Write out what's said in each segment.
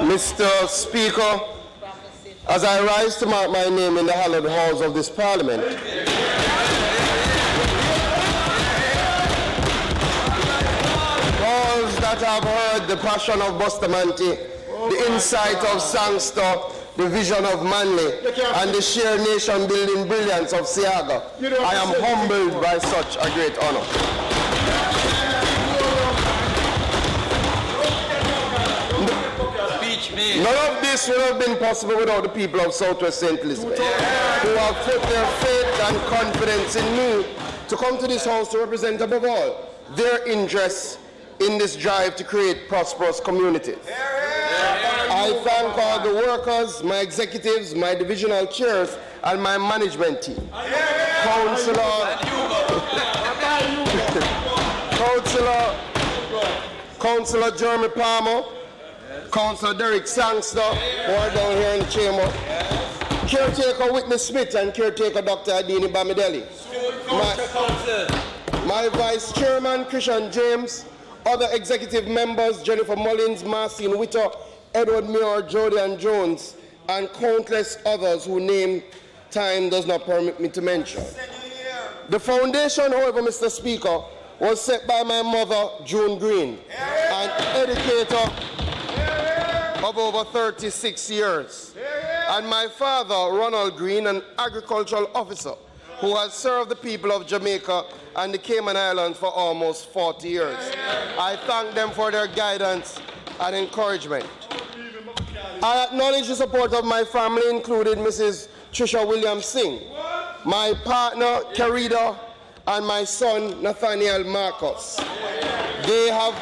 Mr. Speaker, as I rise to mark my name in the hallowed halls of this Parliament, those that have heard the passion of Bustamante, the insight of Sangster, the vision of Manley, and the sheer nation-building brilliance of Siaga, I am humbled by such a great honor. None of this would have been possible without the people of Southwest St. Elizabeth, who have put their faith and confidence in me to come to this house to represent, above all, their interests in this drive to create prosperous communities. I thank all the workers, my executives, my divisional chairs, and my management team. Councillor Jeremy Palmer, Councillor Derek Sangster, who are down here in the chamber, Caretaker Whitney Smith and Caretaker Dr. Adini Bamidelli, my Vice Chairman Christian James, other executive members Jennifer Mullins, Marcin Witter, Edward Muir, Jody and Jones, and countless others whose name time does not permit me to mention. The foundation, however, Mr. Speaker, was set by my mother, June Green, an educator of over 36 years, and my father, Ronald Green, an agricultural officer who has served the people of Jamaica and the Cayman Islands for almost 40 years. I thank them for their guidance and encouragement. I acknowledge the support of my family, including Mrs. Trisha Williams Singh, my partner, Carida, and my son, Nathaniel Marcus. They have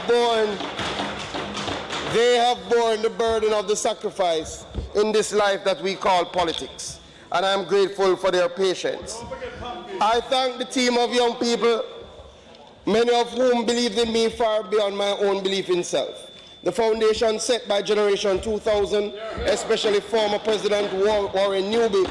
borne the burden of the sacrifice in this life that we call politics, and I'm grateful for their patience. I thank the team of young people, many of whom believed in me far beyond my own belief in self. The foundation set by Generation 2000, especially former President Warren Newby,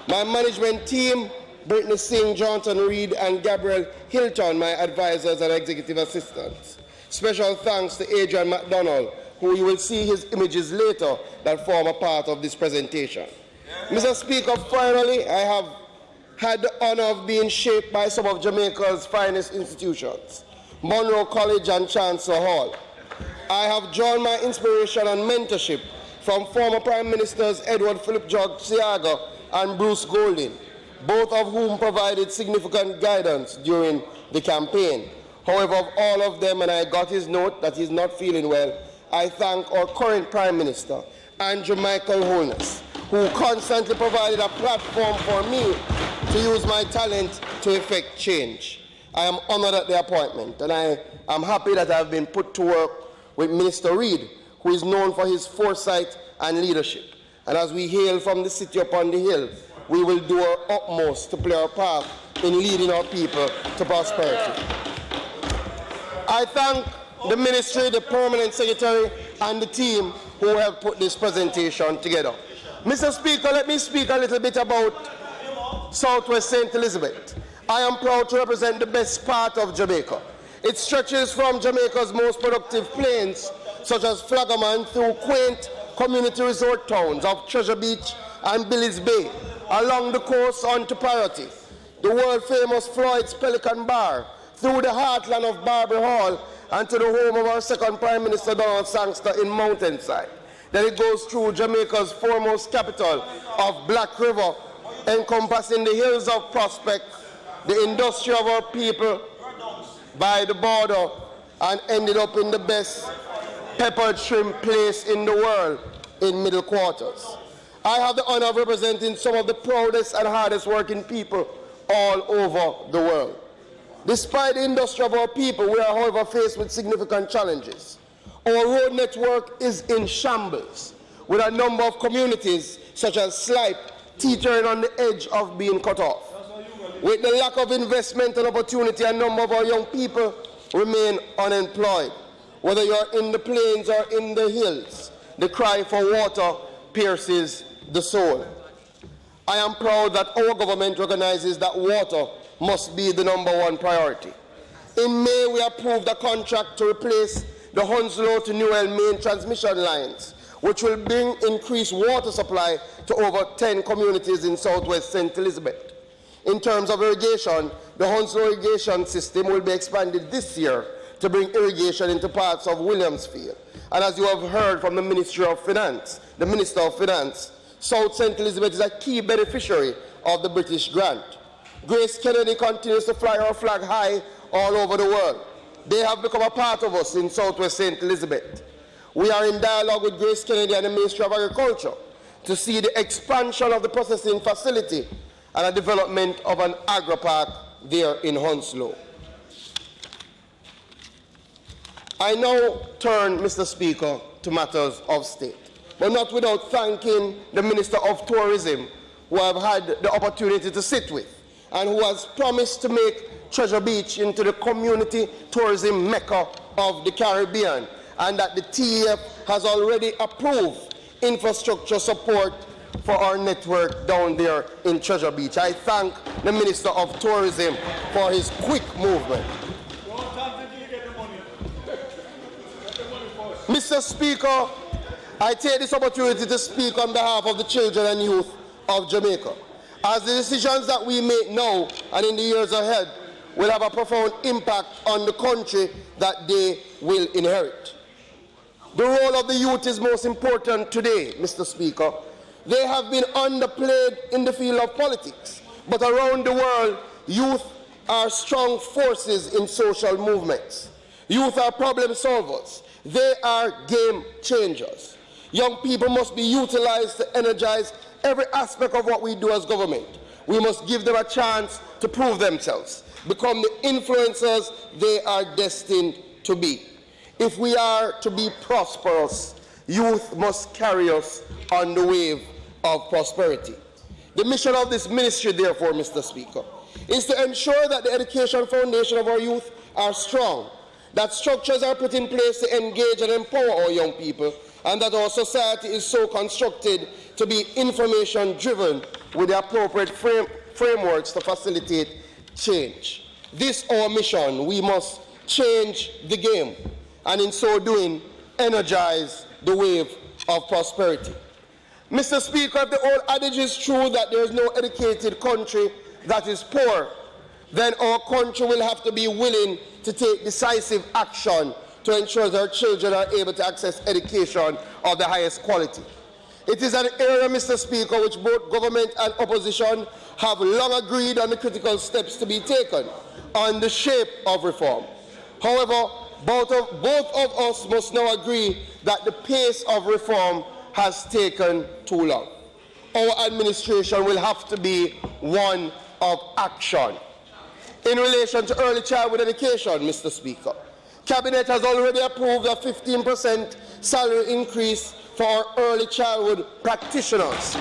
my management team, Brittany Singh, Johnson Reed, and Gabriel Hilton, my advisors and executive assistants. Special thanks to Adrian McDonald, who you will see his images later that form a part of this presentation. Mr. Speaker, finally, I have had the honor of being shaped by some of Jamaica's finest institutions, Monroe College and Chancellor Hall. I have drawn my inspiration and mentorship from former Prime Ministers Edward Philip George Siaga and Bruce Golding, both of whom provided significant guidance during the campaign. However, of all of them, and I got his note that he's not feeling well, I thank our current Prime Minister, Andrew Michael Holness, who constantly provided a platform for me to use my talent to effect change. I am honored at the appointment, and I am happy that I have been put to work with Minister Reid, who is known for his foresight and leadership. And as we hail from the city upon the hill, we will do our utmost to play our part in leading our people to prosperity. I thank the ministry, the permanent secretary, and the team who have put this presentation together. Mr. Speaker, let me speak a little bit about Southwest St. Elizabeth. I am proud to represent the best part of Jamaica. It stretches from Jamaica's most productive plains, such as Flagaman, through quaint community resort towns of Treasure Beach and Billy's Bay, along the coast on to Parity, the world-famous Floyd's Pelican Bar, through the heartland of Barbary Hall, and to the home of our second Prime Minister, Donald Sangster, in Mountainside. Then it goes through Jamaica's foremost capital of Black River, encompassing the hills of Prospect, the industry of our people, by the border, and ended up in the best peppered shrimp place in the world, in Middle Quarters. I have the honor of representing some of the proudest and hardest working people all over the world. Despite the industry of our people, we are, however, faced with significant challenges. Our road network is in shambles, with a number of communities, such as Slipe, teetering on the edge of being cut off. With the lack of investment and opportunity, a number of our young people remain unemployed. Whether you're in the plains or in the hills, the cry for water pierces the soul. I am proud that our government recognizes that water must be the #1 priority. In May, we approved a contract to replace the Hounslow to Newell main transmission lines, which will bring increased water supply to over 10 communities in southwest St. Elizabeth. In terms of irrigation, the Hounslow irrigation system will be expanded this year to bring irrigation into parts of Williamsfield. And as you have heard from the Minister of Finance, South St. Elizabeth is a key beneficiary of the British grant. Grace Kennedy continues to fly our flag high all over the world. They have become a part of us in southwest St. Elizabeth. We are in dialogue with Grace Kennedy and the Ministry of Agriculture to see the expansion of the processing facility and a development of an agri-park there in Hounslow. I now turn, Mr. Speaker, to matters of state, but not without thanking the Minister of Tourism, who I've had the opportunity to sit with, and who has promised to make Treasure Beach into the community tourism mecca of the Caribbean, and that the TEF has already approved infrastructure support for our network down there in Treasure Beach. I thank the Minister of Tourism for his quick movement. Mr. Speaker, I take this opportunity to speak on behalf of the children and youth of Jamaica, as the decisions that we make now and in the years ahead will have a profound impact on the country that they will inherit. The role of the youth is most important today, Mr. Speaker. They have been underplayed in the field of politics, but around the world, youth are strong forces in social movements. Youth are problem solvers. They are game changers. Young people must be utilized to energize every aspect of what we do as government. We must give them a chance to prove themselves, become the influencers they are destined to be. If we are to be prosperous, youth must carry us on the wave of prosperity. The mission of this ministry, therefore, Mr. Speaker, is to ensure that the education foundation of our youth are strong, that structures are put in place to engage and empower our young people, and that our society is so constructed to be information-driven with the appropriate frameworks to facilitate change. This our mission. We must change the game, and in so doing, energize the wave of prosperity. Mr. Speaker, if the old adage is true that there is no educated country that is poor, then our country will have to be willing to take decisive action to ensure that our children are able to access education of the highest quality. It is an area, Mr. Speaker, which both government and opposition have long agreed on the critical steps to be taken on the shape of reform. However, both of us must now agree that the pace of reform has taken too long. Our administration will have to be one of action. In relation to early childhood education, Mr. Speaker, Cabinet has already approved a 15% salary increase for our early childhood practitioners.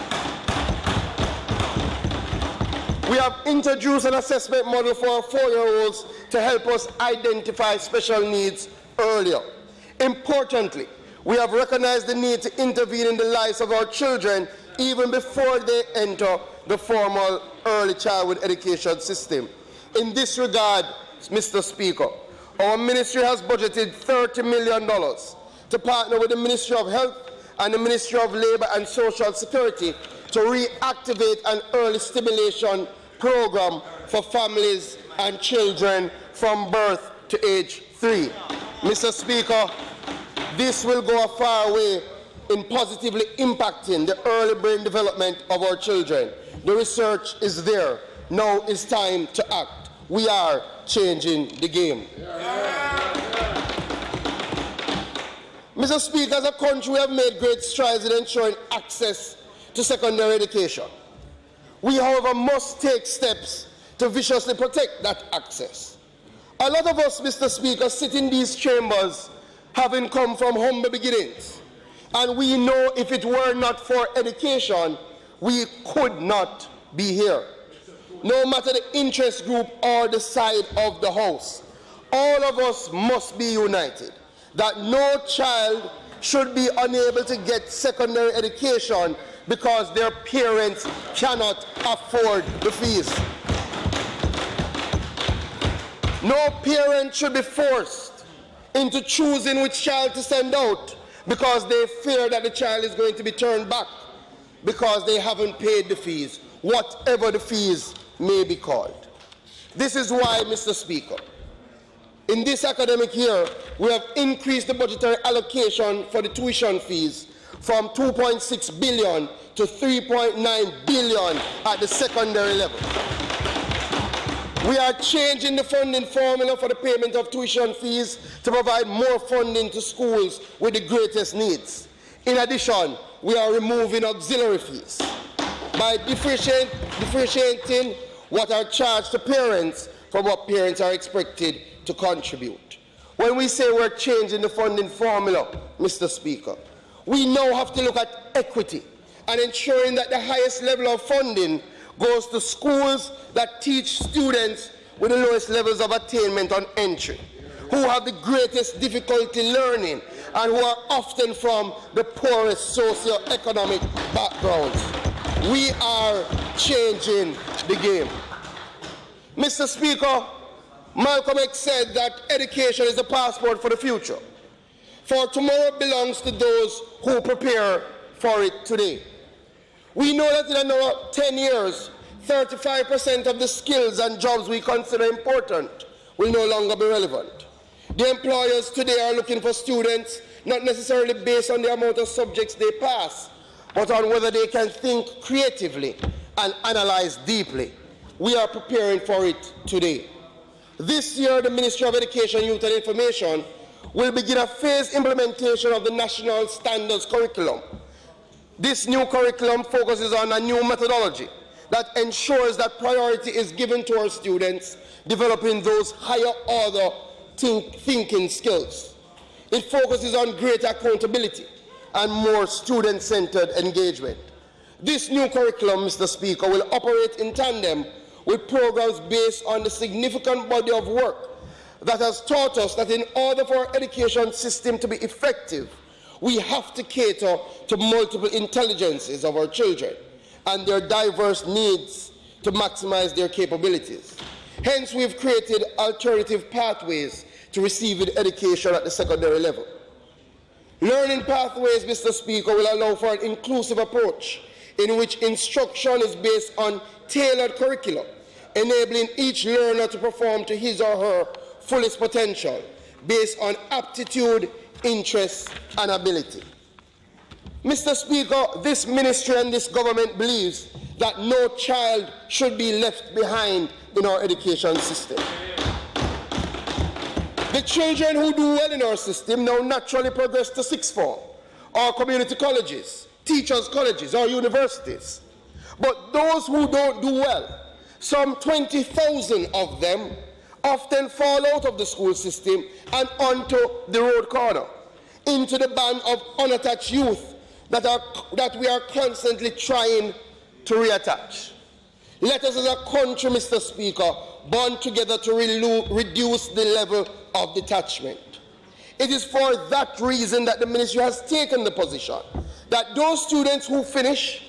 We have introduced an assessment model for our 4-year-olds to help us identify special needs earlier. Importantly, we have recognized the need to intervene in the lives of our children even before they enter the formal early childhood education system. In this regard, Mr. Speaker, our ministry has budgeted $30 million to partner with the Ministry of Health and the Ministry of Labour and Social Security to reactivate an early stimulation program for families and children from birth to age 3. Mr. Speaker, this will go a far way in positively impacting the early brain development of our children. The research is there. Now it's time to act. We are changing the game. Mr. Speaker, as a country, we have made great strides in ensuring access to secondary education. We, however, must take steps to viciously protect that access. A lot of us, Mr. Speaker, sit in these chambers having come from humble beginnings, and we know if it were not for education, we could not be here. No matter the interest group or the side of the house, all of us must be united that no child should be unable to get secondary education because their parents cannot afford the fees. No parent should be forced into choosing which child to send out because they fear that the child is going to be turned back because they haven't paid the fees, whatever the fees may be called. This is why, Mr. Speaker, in this academic year, we have increased the budgetary allocation for the tuition fees from 2.6 billion to 3.9 billion at the secondary level. We are changing the funding formula for the payment of tuition fees to provide more funding to schools with the greatest needs. In addition, we are removing auxiliary fees by differentiating what are charged to parents from what parents are expected to contribute. When we say we're changing the funding formula, Mr. Speaker, we now have to look at equity and ensuring that the highest level of funding goes to schools that teach students with the lowest levels of attainment on entry, who have the greatest difficulty learning, and who are often from the poorest socio-economic backgrounds. We are changing the game. Mr. Speaker, Malcolm X said that education is the passport for the future. For tomorrow belongs to those who prepare for it today. We know that in another 10 years, 35% of the skills and jobs we consider important will no longer be relevant. The employers today are looking for students not necessarily based on the amount of subjects they pass, but on whether they can think creatively and analyze deeply. We are preparing for it today. This year, the Ministry of Education, Youth and Information will begin a phased implementation of the National Standards Curriculum. This new curriculum focuses on a new methodology that ensures that priority is given to our students developing those higher order thinking skills. It focuses on greater accountability and more student-centered engagement. This new curriculum, Mr. Speaker, will operate in tandem with programs based on the significant body of work that has taught us that in order for our education system to be effective, we have to cater to multiple intelligences of our children and their diverse needs to maximize their capabilities. Hence, we've created alternative pathways to receiving education at the secondary level. Learning pathways, Mr. Speaker, will allow for an inclusive approach in which instruction is based on tailored curriculum, enabling each learner to perform to his or her fullest potential based on aptitude, interest, and ability. Mr. Speaker, this ministry and this government believes that no child should be left behind in our education system. The children who do well in our system now naturally progress to sixth form, or community colleges, teachers' colleges, or universities. But those who don't do well, some 20,000 of them, often fall out of the school system and onto the road corner, into the band of unattached youth that we are constantly trying to reattach. Let us as a country, Mr. Speaker, bond together to reduce the level of detachment. It is for that reason that the ministry has taken the position that those students who finish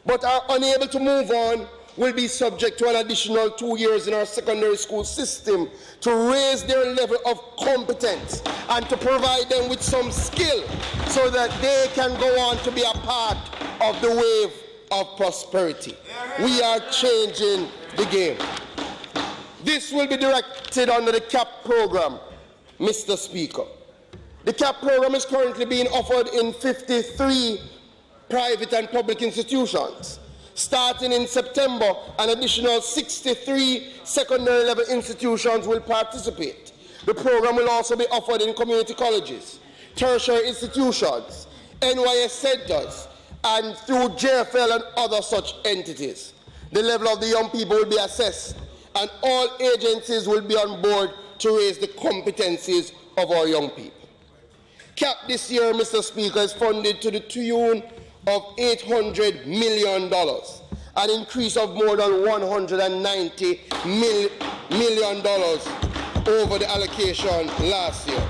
but are unable to move on will be subject to an additional 2 years in our secondary school system to raise their level of competence and to provide them with some skill so that they can go on to be a part of the wave of prosperity. We are changing the game. This will be directed under the CAP program, Mr. Speaker. The CAP program is currently being offered in 53 private and public institutions. Starting in September, an additional 63 secondary level institutions will participate. The program will also be offered in community colleges, tertiary institutions, NYS centers, and through JFL and other such entities. The level of the young people will be assessed, and all agencies will be on board to raise the competencies of our young people. CAP this year, Mr. Speaker, is funded to the tune of $800 million, an increase of more than $190 million over the allocation last year.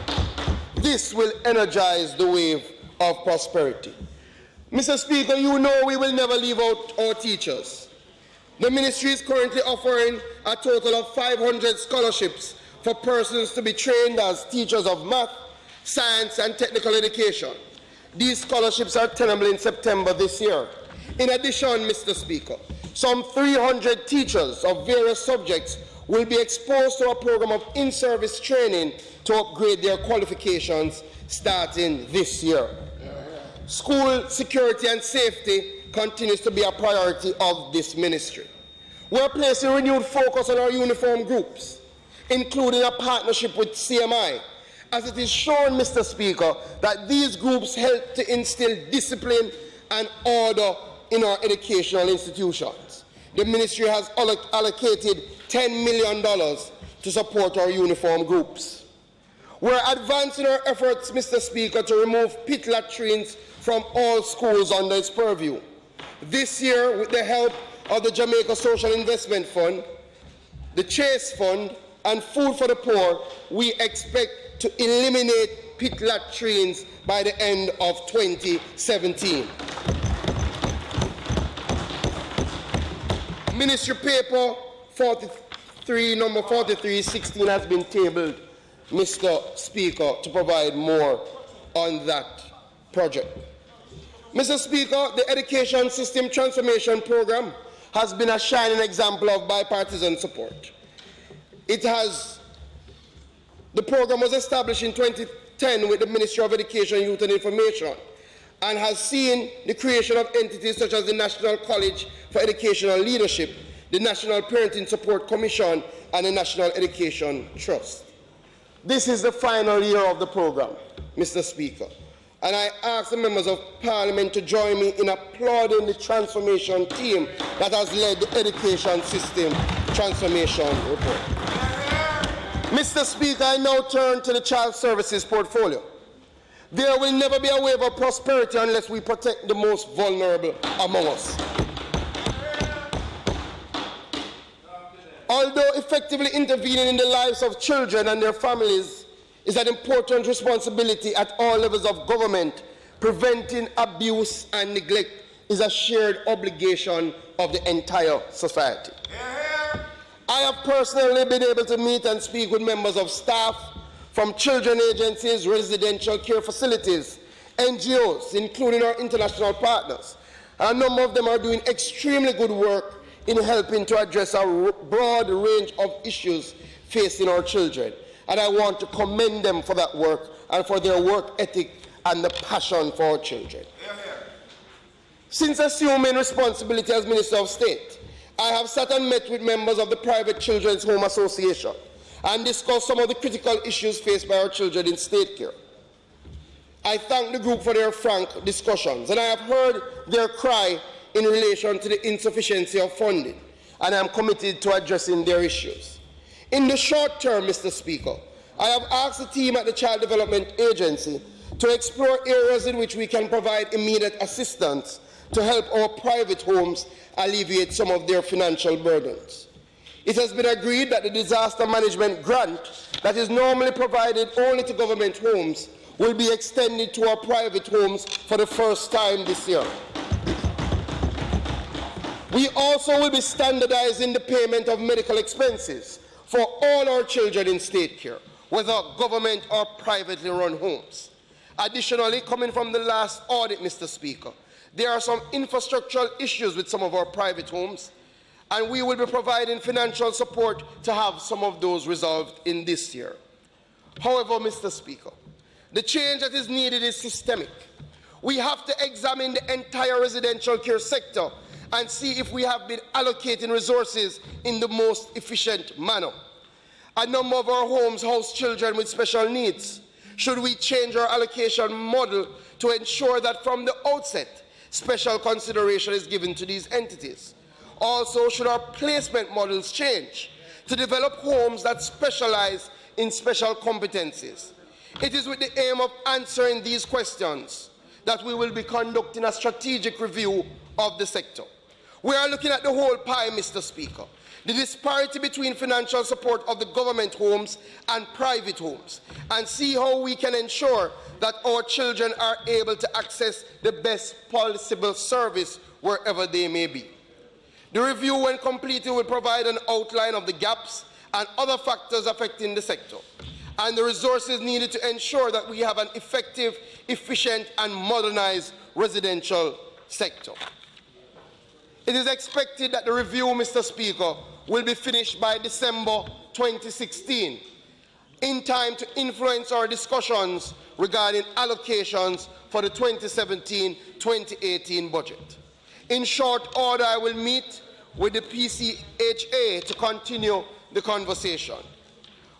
This will energize the wave of prosperity. Mr. Speaker, you know we will never leave out our teachers. The ministry is currently offering a total of 500 scholarships for persons to be trained as teachers of math, science, and technical education. These scholarships are tenable in September this year. In addition, Mr. Speaker, some 300 teachers of various subjects will be exposed to a program of in-service training to upgrade their qualifications starting this year. School security and safety continues to be a priority of this ministry. We are placing renewed focus on our uniform groups, including a partnership with CMI, as it is shown, Mr. Speaker, that these groups help to instill discipline and order in our educational institutions. The ministry has allocated $10 million to support our uniform groups. We're advancing our efforts, Mr. Speaker, to remove pit latrines from all schools under its purview. This year, with the help of the Jamaica Social Investment Fund, the Chase Fund, and Food for the Poor, we expect to eliminate pit latrines by the end of 2017. Ministry paper 43, number 4316 has been tabled, Mr. Speaker, to provide more on that project. Mr. Speaker, the Education System Transformation Program has been a shining example of bipartisan support. The program was established in 2010 with the Ministry of Education, Youth and Information, and has seen the creation of entities such as the National College for Educational Leadership, the National Parenting Support Commission, and the National Education Trust. This is the final year of the program, Mr. Speaker, and I ask the members of Parliament to join me in applauding the transformation team that has led the Education System Transformation Report. Mr. Speaker, I now turn to the Child Services portfolio. There will never be a wave of prosperity unless we protect the most vulnerable among us. Although effectively intervening in the lives of children and their families is an important responsibility at all levels of government, preventing abuse and neglect is a shared obligation of the entire society. I have personally been able to meet and speak with members of staff from children agencies, residential care facilities, NGOs, including our international partners. A number of them are doing extremely good work in helping to address a broad range of issues facing our children. And I want to commend them for that work and for their work ethic and the passion for our children. Since assuming responsibility as Minister of State, I have sat and met with members of the Private Children's Home Association and discussed some of the critical issues faced by our children in state care. I thank the group for their frank discussions, and I have heard their cry in relation to the insufficiency of funding, and I am committed to addressing their issues. In the short term, Mr. Speaker, I have asked the team at the Child Development Agency to explore areas in which we can provide immediate assistance to help our private homes alleviate some of their financial burdens. It has been agreed that the disaster management grant that is normally provided only to government homes will be extended to our private homes for the first time this year. We also will be standardizing the payment of medical expenses for all our children in state care, whether government or privately run homes. Additionally, coming from the last audit, Mr. Speaker, there are some infrastructural issues with some of our private homes, and we will be providing financial support to have some of those resolved in this year. However, Mr. Speaker, the change that is needed is systemic. We have to examine the entire residential care sector and see if we have been allocating resources in the most efficient manner. A number of our homes house children with special needs. Should we change our allocation model to ensure that from the outset, special consideration is given to these entities? Also, should our placement models change to develop homes that specialize in special competencies? It is with the aim of answering these questions that we will be conducting a strategic review of the sector. We are looking at the whole pie, Mr. Speaker. The disparity between financial support of the government homes and private homes, and see how we can ensure that our children are able to access the best possible service wherever they may be. The review, when completed, will provide an outline of the gaps and other factors affecting the sector. and the resources needed to ensure that we have an effective, efficient, and modernized residential sector. It is expected that the review, Mr. Speaker, will be finished by December 2016, in time to influence our discussions regarding allocations for the 2017-2018 budget. In short order, I will meet with the PCHA to continue the conversation.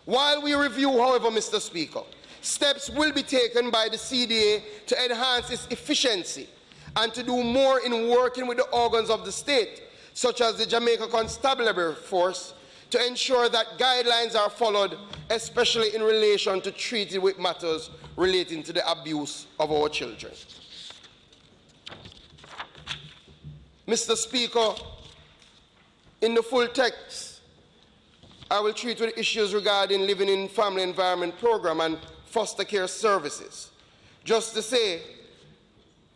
While we review, however, Mr. Speaker, steps will be taken by the CDA to enhance its efficiency and to do more in working with the organs of the state, such as the Jamaica Constabulary Force, to ensure that guidelines are followed, especially in relation to treating with matters relating to the abuse of our children. Mr. Speaker, in the full text, I will treat with issues regarding living in family environment program and foster care services. Just to say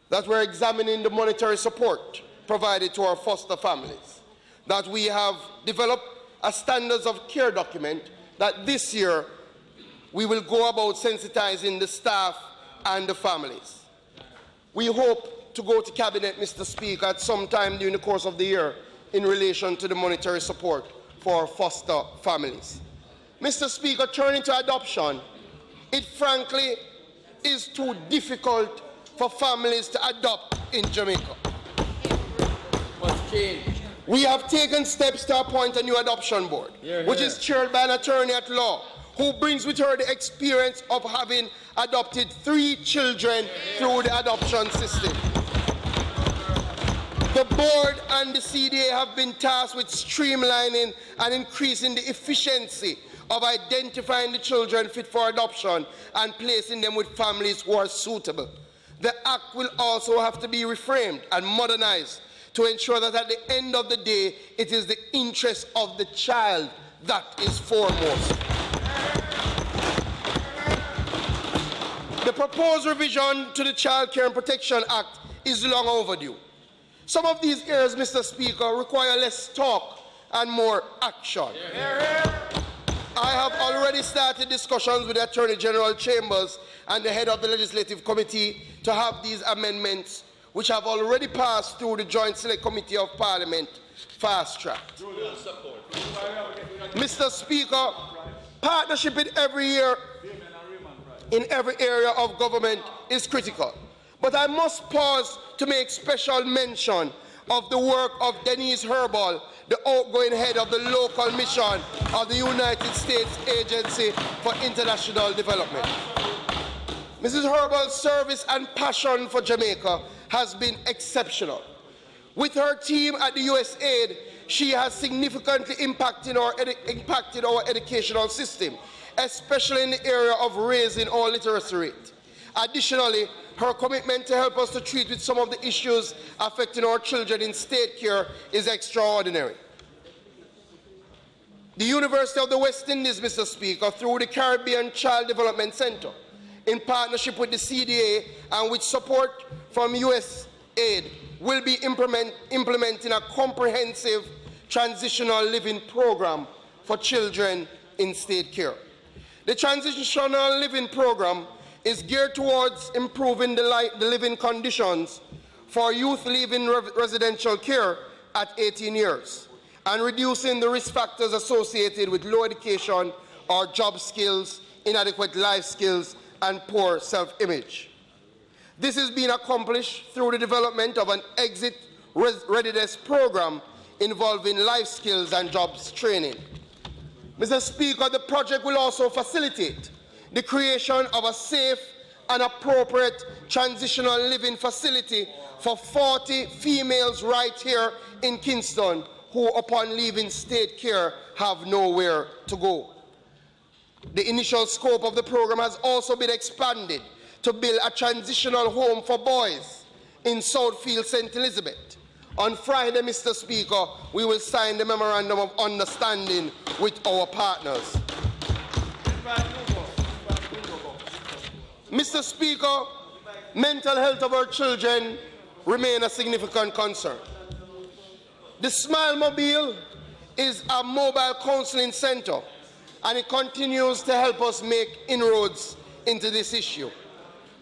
that we're examining the monetary support provided to our foster families, that we have developed a standards of care document that this year we will go about sensitizing the staff and the families. We hope to go to Cabinet, Mr. Speaker, at some time during the course of the year in relation to the monetary support for foster families. Mr. Speaker, turning to adoption, it frankly is too difficult for families to adopt in Jamaica. Must change. We have taken steps to appoint a new adoption board, which is chaired by an attorney at law who brings with her the experience of having adopted 3 children through the adoption system. The board and the CDA have been tasked with streamlining and increasing the efficiency of identifying the children fit for adoption and placing them with families who are suitable. The Act will also have to be reframed and modernized to ensure that at the end of the day, it is the interest of the child that is foremost. The proposed revision to the Child Care and Protection Act is long overdue. Some of these areas, Mr. Speaker, require less talk and more action. I have already started discussions with the Attorney General Chambers and the head of the Legislative Committee to have these amendments, which have already passed through the Joint Select Committee of Parliament, fast-tracked. Mr. Speaker, partnership in every area of government is critical. But I must pause to make special mention of the work of Denise Herbal, the outgoing head of the local mission of the United States Agency for International Development. Mrs. Herbal's service and passion for Jamaica has been exceptional. With her team at the USAID, she has significantly impacted our educational system, especially in the area of raising our literacy rate. Additionally, her commitment to help us to treat with some of the issues affecting our children in state care is extraordinary. The University of the West Indies, Mr. Speaker, through the Caribbean Child Development Center, in partnership with the CDA and with support from USAID, will be implementing a comprehensive transitional living program for children in state care. The transitional living program is geared towards improving the living conditions for youth leaving residential care at 18 years and reducing the risk factors associated with low education or job skills, inadequate life skills, and poor self-image. This is being accomplished through the development of an exit readiness program involving life skills and jobs training. Mr. Speaker, the project will also facilitate the creation of a safe and appropriate transitional living facility for 40 females right here in Kingston who, upon leaving state care, have nowhere to go. The initial scope of the program has also been expanded to build a transitional home for boys in Southfield, St. Elizabeth. On Friday, Mr. Speaker, we will sign the Memorandum of Understanding with our partners. Mr. Speaker, mental health of our children remain a significant concern. The Smile Mobile is a mobile counseling center and it continues to help us make inroads into this issue.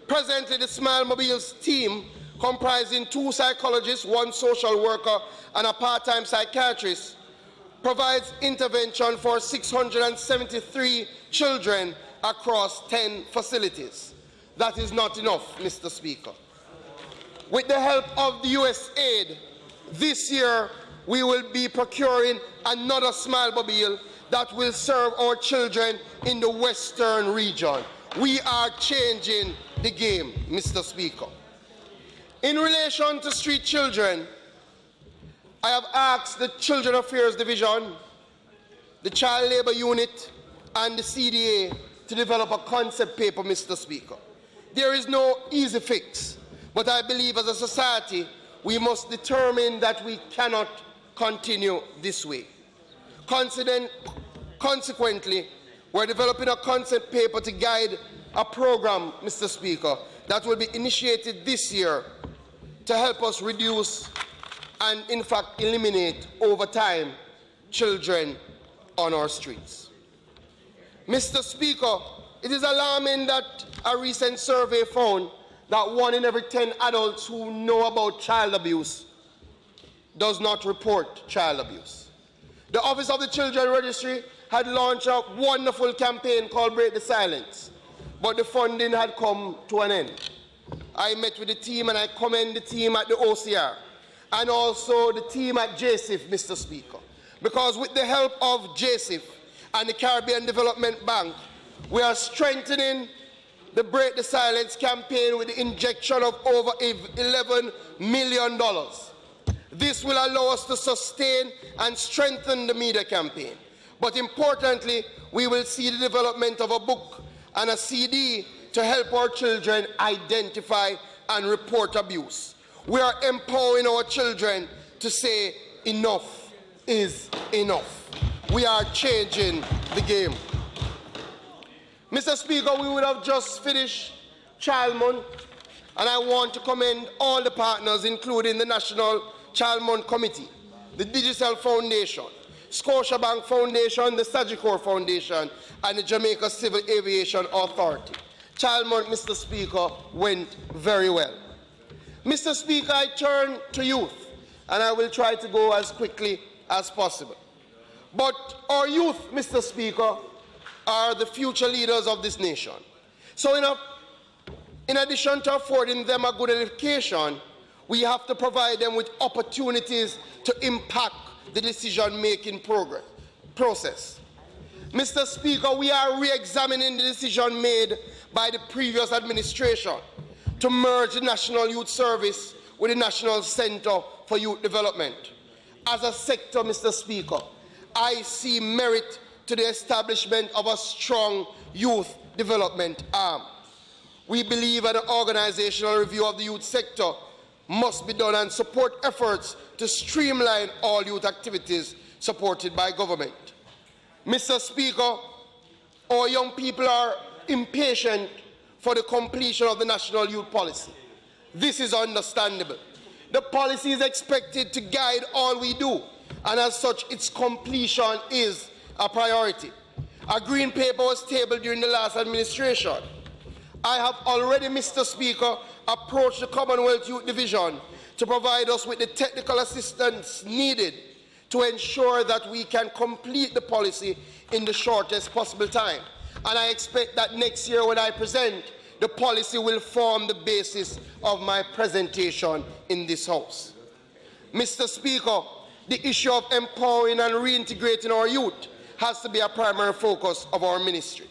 Presently, the Smile Mobiles team, comprising 2 psychologists, 1 social worker, and a part-time psychiatrist, provides intervention for 673 children across 10 facilities. That is not enough, Mr. Speaker. With the help of the USAID, this year we will be procuring another Smile Mobile that will serve our children in the Western region. We are changing the game, Mr. Speaker. In relation to street children, I have asked the Children Affairs Division, the Child Labour Unit, and the CDA to develop a concept paper, Mr. Speaker. There is no easy fix, but I believe as a society we must determine that we cannot continue this way. Consequently, we're developing a concept paper to guide a program, Mr. Speaker, that will be initiated this year to help us reduce and, in fact, eliminate over time children on our streets. Mr. Speaker, it is alarming that a recent survey found that 1 in every 10 adults who know about child abuse does not report child abuse. The Office of the Children Registry had launched a wonderful campaign called Break the Silence, but the funding had come to an end. I met with the team, and I commend the team at the OCR and also the team at JSIF, Mr. Speaker, because with the help of JSIF and the Caribbean Development Bank, we are strengthening the Break the Silence campaign with the injection of over $11 million. This will allow us to sustain and strengthen the media campaign. But importantly, we will see the development of a book and a CD to help our children identify and report abuse. We are empowering our children to say enough is enough. We are changing the game. Mr. Speaker, we would have just finished Child Month, and I want to commend all the partners, including the National Child Month Committee, the Digital Foundation, Scotiabank Foundation, the Sectoral Foundation, and the Jamaica Civil Aviation Authority. Child Month, Mr. Speaker, went very well. Mr. Speaker, I turn to youth, and I will try to go as quickly as possible. But our youth, Mr. Speaker, are the future leaders of this nation. So in addition to affording them a good education, we have to provide them with opportunities to impact the decision-making process. Mr. Speaker, we are re-examining the decision made by the previous administration to merge the National Youth Service with the National Center for Youth Development. As a sector, Mr. Speaker, I see merit to the establishment of a strong youth development arm. We believe that an organizational review of the youth sector must be done and support efforts to streamline all youth activities supported by government. Mr. Speaker, our young people are impatient for the completion of the National Youth Policy. This is understandable. The policy is expected to guide all we do, and as such, its completion is a priority. A green paper was tabled during the last administration. I have already, Mr. Speaker, approached the Commonwealth Youth Division to provide us with the technical assistance needed to ensure that we can complete the policy in the shortest possible time. And I expect that next year when I present, the policy will form the basis of my presentation in this House. Mr. Speaker, the issue of empowering and reintegrating our youth has to be a primary focus of our ministry.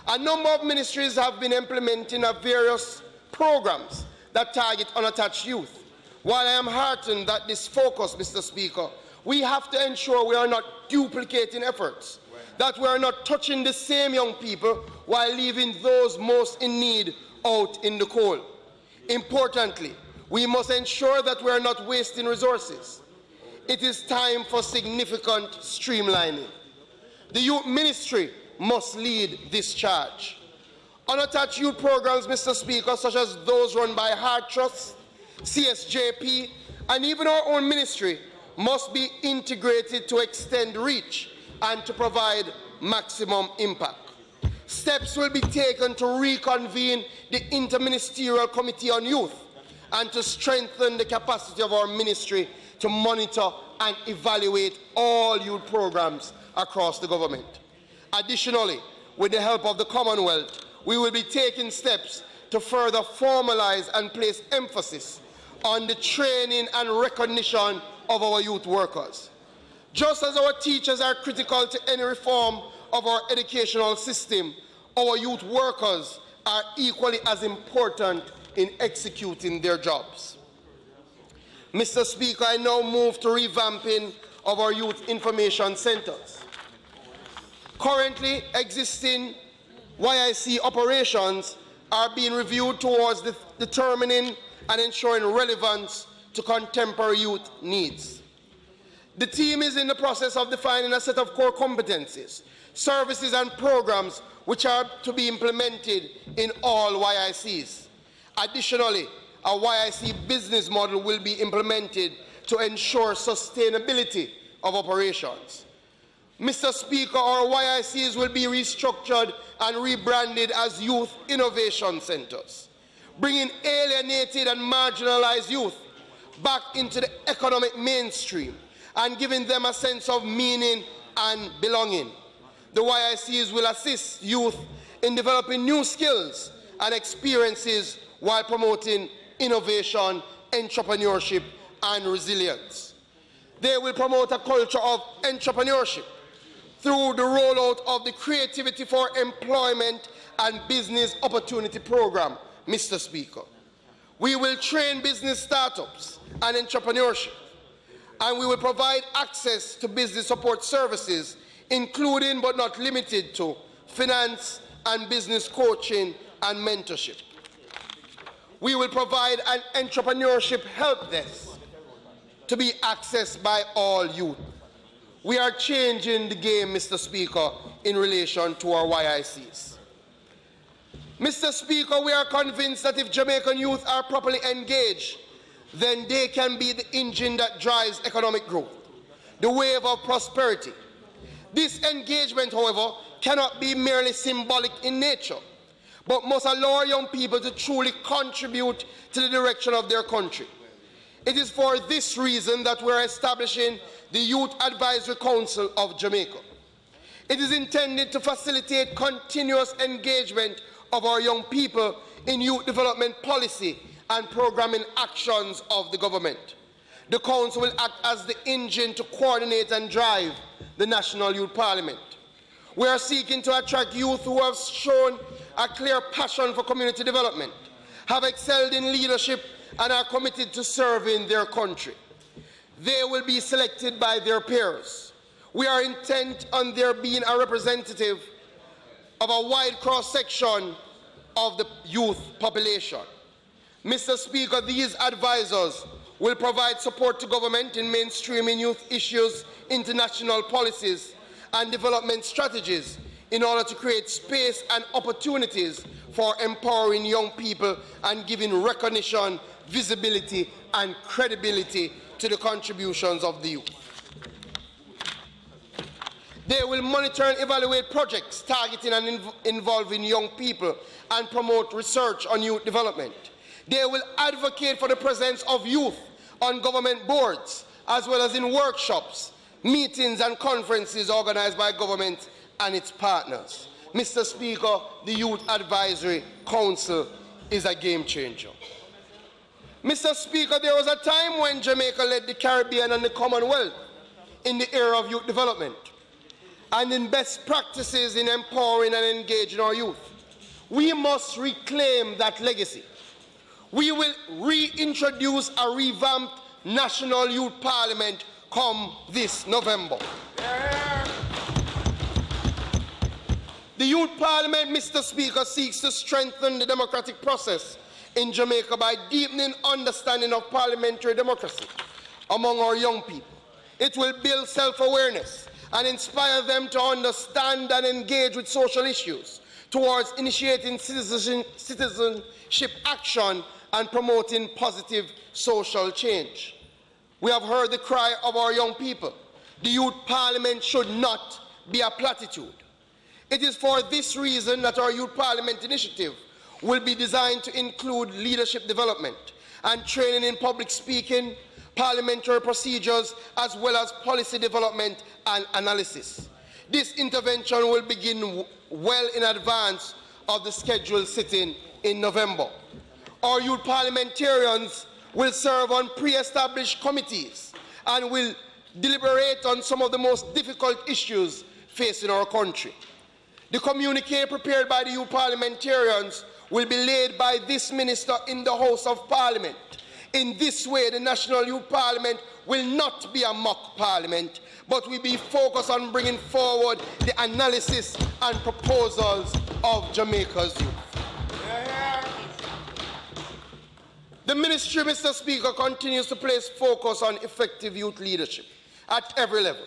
A number of ministries have been implementing various programs that target unattached youth. While I am heartened that this focus, Mr. Speaker, we have to ensure we are not duplicating efforts, that we are not touching the same young people while leaving those most in need out in the cold. Importantly, we must ensure that we are not wasting resources. It is time for significant streamlining. The youth ministry must lead this charge. Unattached youth programs, Mr. Speaker, such as those run by Heart Trust, CSJP, and even our own ministry, must be integrated to extend reach and to provide maximum impact. Steps will be taken to reconvene the Interministerial Committee on Youth and to strengthen the capacity of our ministry to monitor and evaluate all youth programs across the government. Additionally, with the help of the Commonwealth, we will be taking steps to further formalize and place emphasis on the training and recognition of our youth workers. Just as our teachers are critical to any reform of our educational system, our youth workers are equally as important in executing their jobs. Mr. Speaker, I now move to revamping of our youth information centers. Currently existing YIC operations are being reviewed towards determining and ensuring relevance to contemporary youth needs. The team is in the process of defining a set of core competencies, services and programs which are to be implemented in all YICs. Additionally, a YIC business model will be implemented to ensure sustainability of operations. Mr. Speaker, our YICs will be restructured and rebranded as Youth Innovation Centers, bringing alienated and marginalized youth back into the economic mainstream and giving them a sense of meaning and belonging. The YICs will assist youth in developing new skills and experiences while promoting innovation, entrepreneurship, and resilience. They will promote a culture of entrepreneurship through the rollout of the Creativity for Employment and Business Opportunity Program, Mr. Speaker. We will train business startups and entrepreneurship, and we will provide access to business support services, including but not limited to finance and business coaching and mentorship. We will provide an entrepreneurship help desk to be accessed by all youth. We are changing the game, Mr. Speaker, in relation to our YICs. Mr. Speaker, we are convinced that if Jamaican youth are properly engaged, then they can be the engine that drives economic growth, the wave of prosperity. This engagement, however, cannot be merely symbolic in nature, but must allow young people to truly contribute to the direction of their country. It is for this reason that we are establishing the Youth Advisory Council of Jamaica. It is intended to facilitate continuous engagement of our young people in youth development policy and programming actions of the government. The Council will act as the engine to coordinate and drive the National Youth Parliament. We are seeking to attract youth who have shown a clear passion for community development, have excelled in leadership, and are committed to serving their country. They will be selected by their peers. We are intent on there being a representative of a wide cross-section of the youth population. Mr. Speaker, these advisors will provide support to government in mainstreaming youth issues, international policies, and development strategies in order to create space and opportunities for empowering young people and giving recognition, visibility, and credibility to the contributions of the youth. They will monitor and evaluate projects targeting and involving young people and promote research on youth development. They will advocate for the presence of youth on government boards, as well as in workshops, meetings, and conferences organized by government and its partners. Mr. Speaker, the Youth Advisory Council is a game changer. Mr. Speaker, there was a time when Jamaica led the Caribbean and the Commonwealth in the era of youth development and in best practices in empowering and engaging our youth. We must reclaim that legacy. We will reintroduce a revamped National Youth Parliament come this November. The Youth Parliament, Mr. Speaker, seeks to strengthen the democratic process in Jamaica by deepening understanding of parliamentary democracy among our young people. It will build self-awareness and inspire them to understand and engage with social issues towards initiating citizenship action and promoting positive social change. We have heard the cry of our young people. The Youth Parliament should not be a platitude. It is for this reason that our Youth Parliament initiative will be designed to include leadership development and training in public speaking, parliamentary procedures, as well as policy development and analysis. This intervention will begin well in advance of the scheduled sitting in November. Our youth parliamentarians will serve on pre-established committees and will deliberate on some of the most difficult issues facing our country. The communique prepared by the youth parliamentarians will be laid by this minister in the House of Parliament. In this way, the National Youth Parliament will not be a mock parliament, but will be focused on bringing forward the analysis and proposals of Jamaica's youth. The ministry, Mr. Speaker, continues to place focus on effective youth leadership at every level.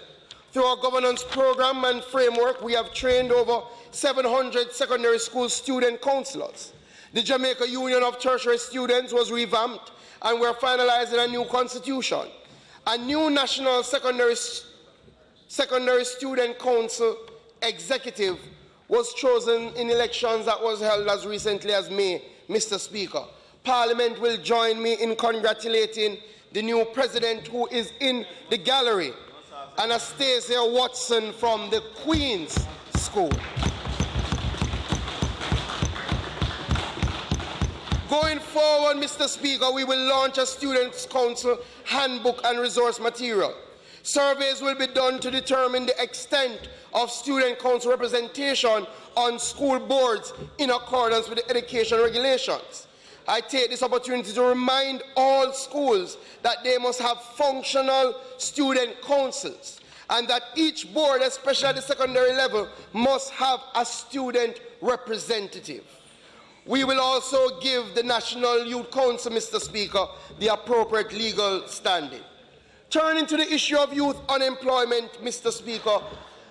Through our governance program and framework, we have trained over 700 secondary school student councillors. The Jamaica Union of Tertiary Students was revamped, and we're finalizing a new constitution. A new National Secondary Student Council executive was chosen in elections that was held as recently as May, Mr. Speaker. Parliament will join me in congratulating the new president, who is in the gallery, Anastasia Watson from the Queen's School. Going forward, Mr. Speaker, we will launch a Students' Council handbook and resource material. Surveys will be done to determine the extent of Student Council representation on school boards in accordance with the education regulations. I take this opportunity to remind all schools that they must have functional student councils, and that each board, especially at the secondary level, must have a student representative. We will also give the National Youth Council, Mr. Speaker, the appropriate legal standing. Turning to the issue of youth unemployment, Mr. Speaker,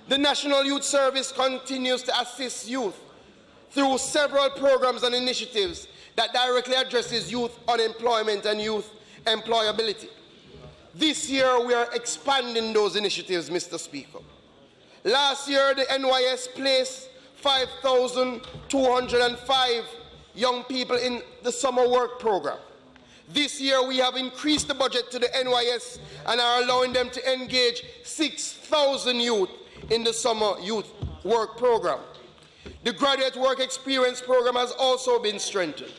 the National Youth Service continues to assist youth through several programs and initiatives that directly addresses youth unemployment and youth employability. This year, we are expanding those initiatives, Mr. Speaker. Last year, the NYS placed 5,205 young people in the summer work program. This year, we have increased the budget to the NYS and are allowing them to engage 6,000 youth in the summer youth work program. The graduate work experience program has also been strengthened.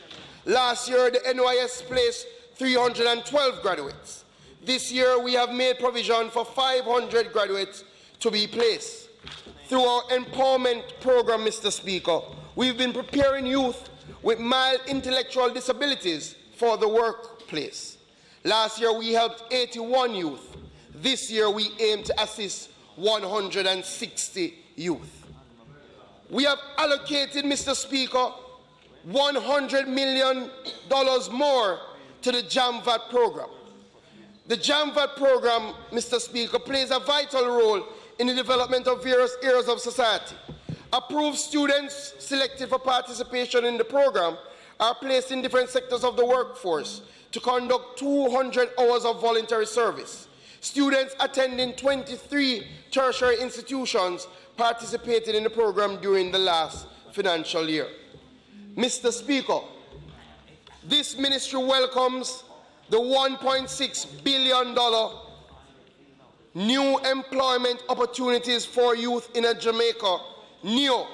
Last year, the NYS placed 312 graduates. This year, we have made provision for 500 graduates to be placed. Through our empowerment program, Mr. Speaker, we've been preparing youth with mild intellectual disabilities for the workplace. Last year, we helped 81 youth. This year, we aim to assist 160 youth. We have allocated, Mr. Speaker, $100 million more to the JAMVAT program. The JAMVAT program, Mr. Speaker, plays a vital role in the development of various areas of society. Approved students selected for participation in the program are placed in different sectors of the workforce to conduct 200 hours of voluntary service. Students attending 23 tertiary institutions participated in the program during the last financial year. Mr. Speaker, this ministry welcomes the $1.6 billion new employment opportunities for youth in a Jamaica NEO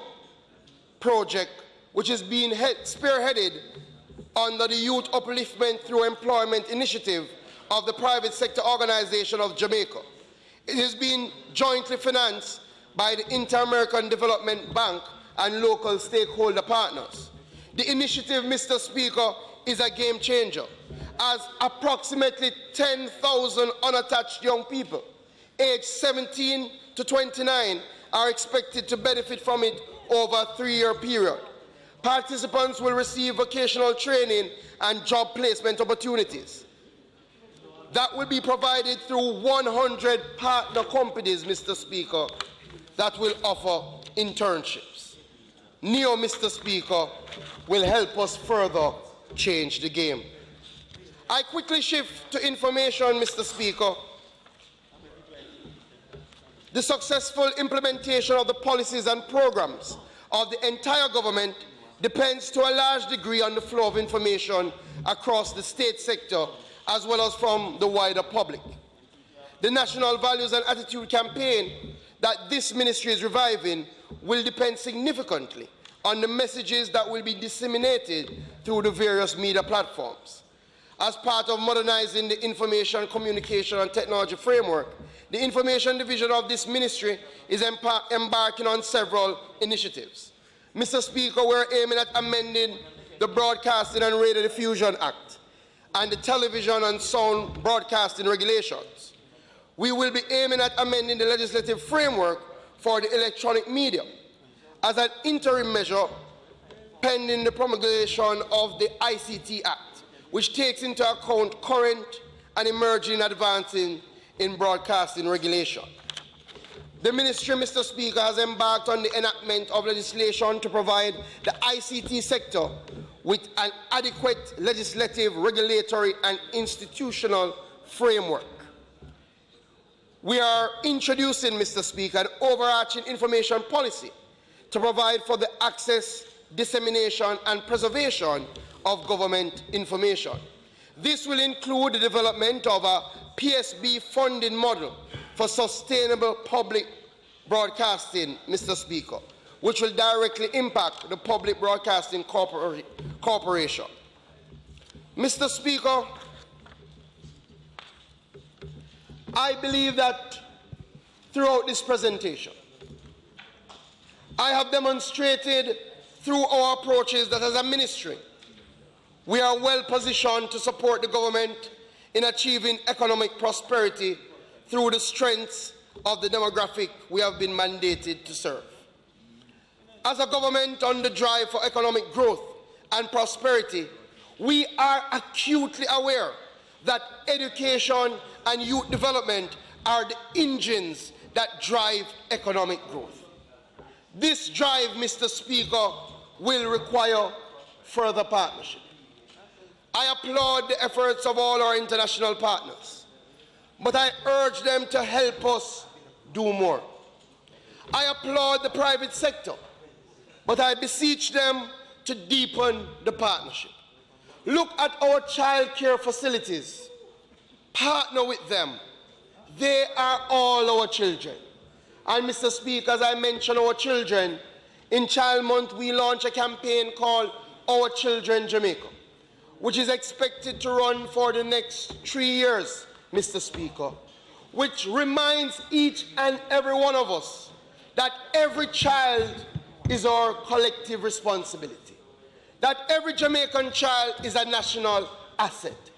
project, which is being spearheaded under the Youth Upliftment Through Employment initiative of the private sector organization of Jamaica. It has been jointly financed by the Inter-American Development Bank and local stakeholder partners. The initiative, Mr. Speaker, is a game changer, as approximately 10,000 unattached young people aged 17 to 29 are expected to benefit from it over a 3-year period. Participants will receive vocational training and job placement opportunities. That will be provided through 100 partner companies, Mr. Speaker, that will offer internships. NEO, Mr. Speaker, will help us further change the game. I quickly shift to information, Mr. Speaker. The successful implementation of the policies and programs of the entire government depends to a large degree on the flow of information across the state sector as well as from the wider public. The National Values and Attitude campaign that this ministry is reviving will depend significantly on the messages that will be disseminated through the various media platforms. As part of modernizing the information, communication and technology framework, the Information Division of this ministry is embarking on several initiatives. Mr. Speaker, we're aiming at amending the Broadcasting and Radio Diffusion Act and the Television and Sound Broadcasting Regulations. We will be aiming at amending the legislative framework for the electronic media as an interim measure pending the promulgation of the ICT Act, which takes into account current and emerging advances in broadcasting regulation. The ministry, Mr. Speaker, has embarked on the enactment of legislation to provide the ICT sector with an adequate legislative, regulatory and institutional framework. We are introducing, Mr. Speaker, an overarching information policy to provide for the access, dissemination and preservation of government information. This will include the development of a PSB funding model for sustainable public broadcasting, Mr. Speaker, which will directly impact the Public Broadcasting Corporation. Mr. Speaker, I believe that throughout this presentation, I have demonstrated through our approaches that as a ministry, we are well positioned to support the government in achieving economic prosperity through the strengths of the demographic we have been mandated to serve. As a government on the drive for economic growth and prosperity, we are acutely aware that education and youth development are the engines that drive economic growth. This drive, Mr. Speaker, will require further partnership. I applaud the efforts of all our international partners, but I urge them to help us do more. I applaud the private sector, but I beseech them to deepen the partnership. Look at our child care facilities. Partner with them. They are all our children. And Mr. Speaker, as I mentioned our children, in Child Month we launch a campaign called Our Children Jamaica, which is expected to run for the next 3 years, Mr. Speaker, which reminds each and every one of us that every child is our collective responsibility, that every Jamaican child is a national asset,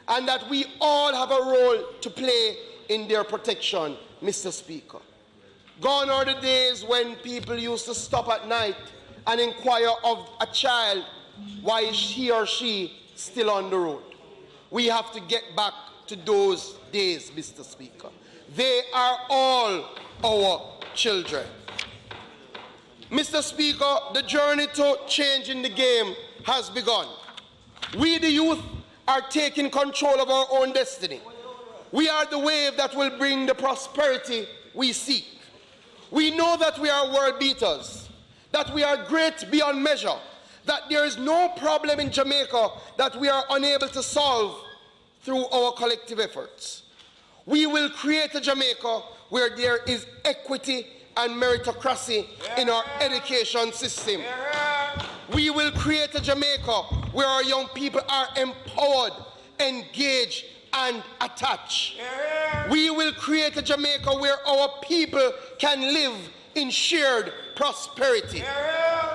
and that we all have a role to play in their protection, Mr. Speaker. Gone are the days when people used to stop at night and inquire of a child why is he or she still on the road. We have to get back to those days, Mr. Speaker. They are all our children. Mr. Speaker, the journey to changing the game has begun. We, the youth, are taking control of our own destiny. We are the wave that will bring the prosperity we seek. We know that we are world beaters, that we are great beyond measure, that there is no problem in Jamaica that we are unable to solve through our collective efforts. We will create a Jamaica where there is equity and meritocracy in our education system. We will create a Jamaica where our young people are empowered, engaged, and attached. We will create a Jamaica where our people can live in shared prosperity.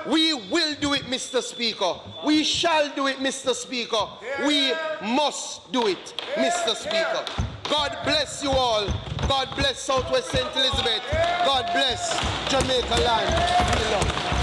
We will do it, Mr. Speaker. We shall do it, Mr. Speaker. We must do it, Mr. Speaker. God bless you all. God bless Southwest St. Elizabeth. God bless Jamaica land. We love.